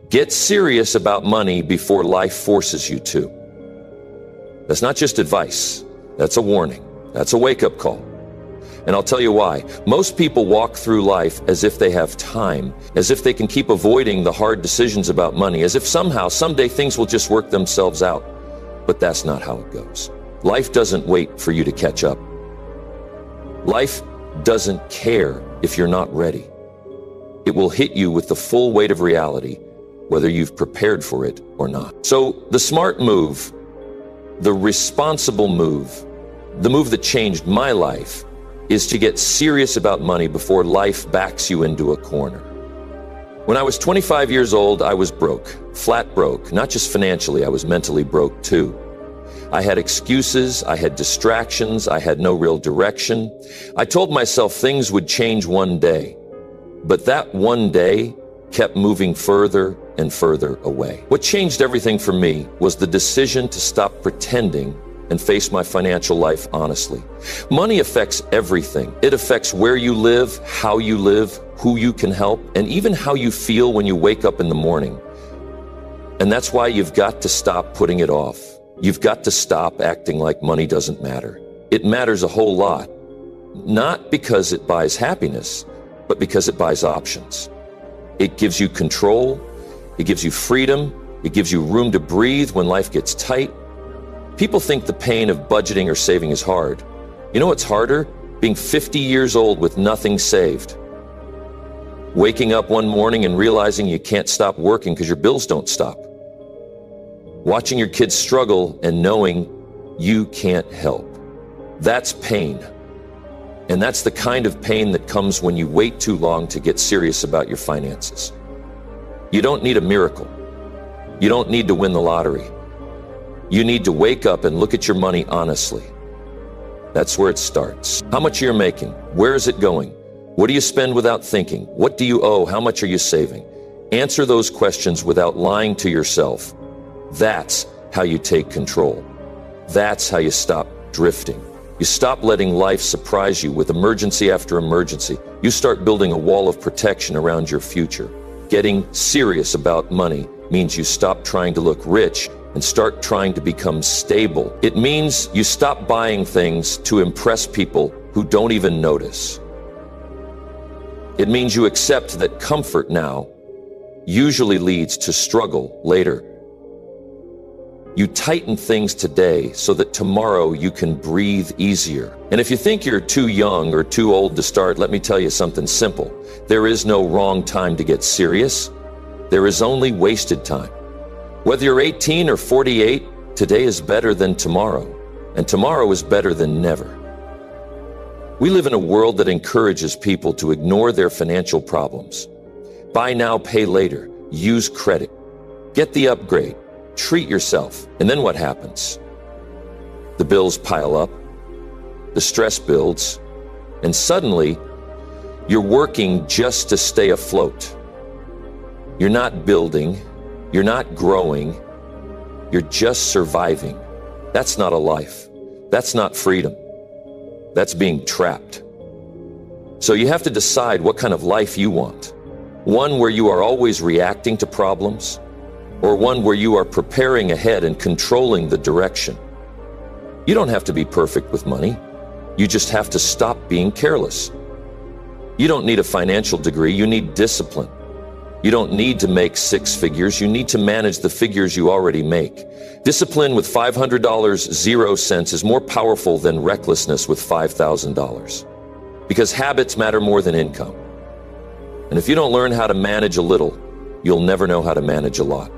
Get serious about money before life forces you to. That's not just advice. That's a warning. That's a wake-up call. And I'll tell you why. Most people walk through life as if they have time, as if they can keep avoiding the hard decisions about money, as if somehow, someday things will just work themselves out. But that's not how it goes. Life doesn't wait for you to catch up. Life doesn't care if you're not ready. It will hit you with the full weight of reality, whether you've prepared for it or not. So the smart move, the responsible move, the move that changed my life, is to get serious about money before life backs you into a corner. When I was 25 years old, I was broke, flat broke, not just financially, I was mentally broke too. I had excuses, I had distractions, I had no real direction. I told myself things would change one day, but that one day kept moving further and further away. What changed everything for me was the decision to stop pretending and face my financial life honestly. Money affects everything. It affects where you live, how you live, who you can help, and even how you feel when you wake up in the morning. And that's why you've got to stop putting it off. You've got to stop acting like money doesn't matter. It matters a whole lot, not because it buys happiness, but because it buys options. It gives you control, it gives you freedom, it gives you room to breathe when life gets tight. People think the pain of budgeting or saving is hard. You know what's harder? Being 50 years old with nothing saved. Waking up one morning and realizing you can't stop working because your bills don't stop. Watching your kids struggle and knowing you can't help. That's pain. And that's the kind of pain that comes when you wait too long to get serious about your finances. You don't need a miracle. You don't need to win the lottery. You need to wake up and look at your money honestly. That's where it starts. How much you're making? Where is it going? What do you spend without thinking? What do you owe? How much are you saving? Answer those questions without lying to yourself. That's how you take control. That's how you stop drifting. You stop letting life surprise you with emergency after emergency. You start building a wall of protection around your future. Getting serious about money means you stop trying to look rich and start trying to become stable. It means you stop buying things to impress people who don't even notice. It means you accept that comfort now usually leads to struggle later. You tighten things today so that tomorrow you can breathe easier. And if you think you're too young or too old to start, let me tell you something simple. There is no wrong time to get serious. There is only wasted time. Whether you're 18 or 48, today is better than tomorrow, and tomorrow is better than never. We live in a world that encourages people to ignore their financial problems. Buy now, pay later. Use credit. Get the upgrade. Treat yourself. And then what happens? The bills pile up. The stress builds. And suddenly, you're working just to stay afloat. You're not building. You're not growing. You're just surviving. That's not a life. That's not freedom. That's being trapped. So you have to decide what kind of life you want. One where you are always reacting to problems, or one where you are preparing ahead and controlling the direction. You don't have to be perfect with money. You just have to stop being careless. You don't need a financial degree. You need discipline. You don't need to make six figures. You need to manage the figures you already make. Discipline with $500, 0 cents is more powerful than recklessness with $5,000. Because habits matter more than income. And if you don't learn how to manage a little, you'll never know how to manage a lot.